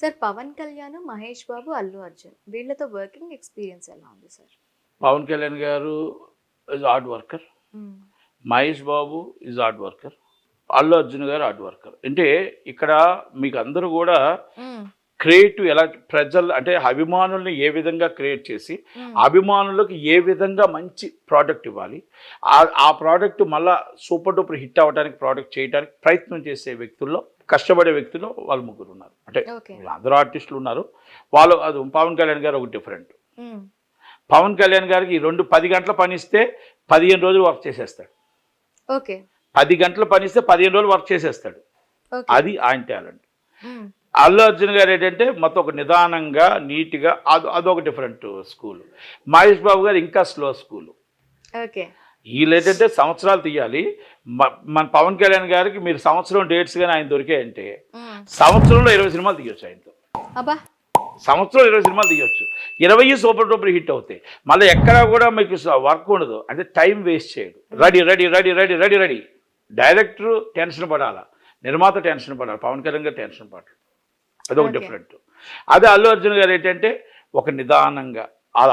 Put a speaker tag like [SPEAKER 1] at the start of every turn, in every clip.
[SPEAKER 1] Sir Pawan Kalyan, Mahesh Babu, Allu Arjun వీళ్ళతో working experience ఎలా ఉంది సార్?
[SPEAKER 2] పవన్ కళ్యాణ్ గారు is hard worker, Mahesh Babu is hard worker, Allu Arjun గారు హార్డ్ వర్కర్. అంటే ఇక్కడ మీకు అందరూ కూడా క్రియేటివ్ ఎలా ప్రజలు అంటే అభిమానుల్ని ఏ విధంగా క్రియేట్ చేసి అభిమానులకు ఏ విధంగా మంచి ప్రోడక్ట్ ఇవ్వాలి, ఆ ప్రోడక్ట్ మళ్ళీ సూపర్ డూపర్ హిట్ అవ్వడానికి ప్రోడక్ట్ చేయడానికి ప్రయత్నం చేసే వ్యక్తుల్లో, కష్టపడే వ్యక్తుల్లో వాళ్ళు ముగ్గురు ఉన్నారు. అంటే అందరూ ఆర్టిస్టులు ఉన్నారు, వాళ్ళు అది పవన్ కళ్యాణ్ గారు ఒక డిఫరెంట్. పవన్ కళ్యాణ్ గారికి 10 గంటల పని ఇస్తే 15 రోజులు వర్క్ చేసేస్తాడు. 10 గంటల పని ఇస్తే 15 రోజులు వర్క్ చేసేస్తాడు. అది ఆయన టాలెంట్. అల్లు అర్జున్ గారు ఏంటంటే మొత్తం ఒక నిదానంగా నీట్గా అదొక డిఫరెంట్ స్కూల్. మహేష్ బాబు గారు ఇంకా స్లో స్కూల్. వీళ్ళు ఏంటంటే సంవత్సరాలు తీయాలి. మన పవన్ కళ్యాణ్ గారికి మీరు సంవత్సరం డేట్స్ కానీ ఆయన దొరికాయంటే సంవత్సరంలో 20 సినిమాలు తీయొచ్చు ఆయనతో. సంవత్సరం 20 సినిమాలు తీయొచ్చు, 20 సూపర్ డూపర్ హిట్ అవుతాయి. మళ్ళీ ఎక్కడా కూడా మీకు వర్క్ ఉండదు, అంటే టైం వేస్ట్ చేయడు. Ready ready ready ready ready ready. Director tension పడాలా, నిర్మాత టెన్షన్ పడాలి, పవన్ కళ్యాణ్ గారు టెన్షన్ పడాలి. అదొక డిఫరెంట్. అదే అల్లు అర్జున్ గారు ఏంటంటే ఒక నిదానంగా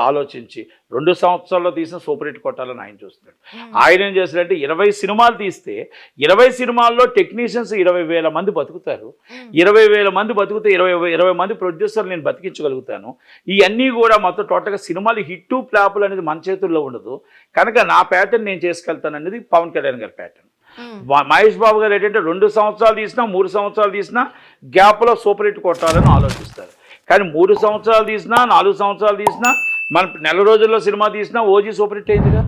[SPEAKER 2] ఆలోచించి 2 సంవత్సరాల్లో తీసిన సూపర్ హిట్ కొట్టాలని ఆయన చూస్తున్నాడు. ఆయన ఏం చేస్తాడంటే 20 సినిమాలు తీస్తే 20 సినిమాల్లో టెక్నీషియన్స్ 20,000 మంది బతుకుతారు. 20,000 మంది బతుకుతే 20 మంది ప్రొడ్యూసర్లు నేను బతికించగలుగుతాను. ఇవన్నీ కూడా మొత్తం టోటల్గా సినిమాలు హిట్టు ఫ్లాపులు అనేది మన చేతుల్లో ఉండదు కనుక నా ప్యాటర్న్ నేను చేసుకెళ్తాను అనేది పవన్ కళ్యాణ్ గారి ప్యాటర్న్. మహేష్ బాబు గారు ఏంటంటే 2 సంవత్సరాలు తీసినా 3 సంవత్సరాలు తీసినా గ్యాప్లో సూపర్ హిట్ కొట్టాలని ఆలోచిస్తారు. కానీ 3 సంవత్సరాలు తీసినా 4 సంవత్సరాలు తీసినా మన నెల రోజుల్లో సినిమా తీసినా ఓజీ సూపర్ హిట్ అయిందిగా.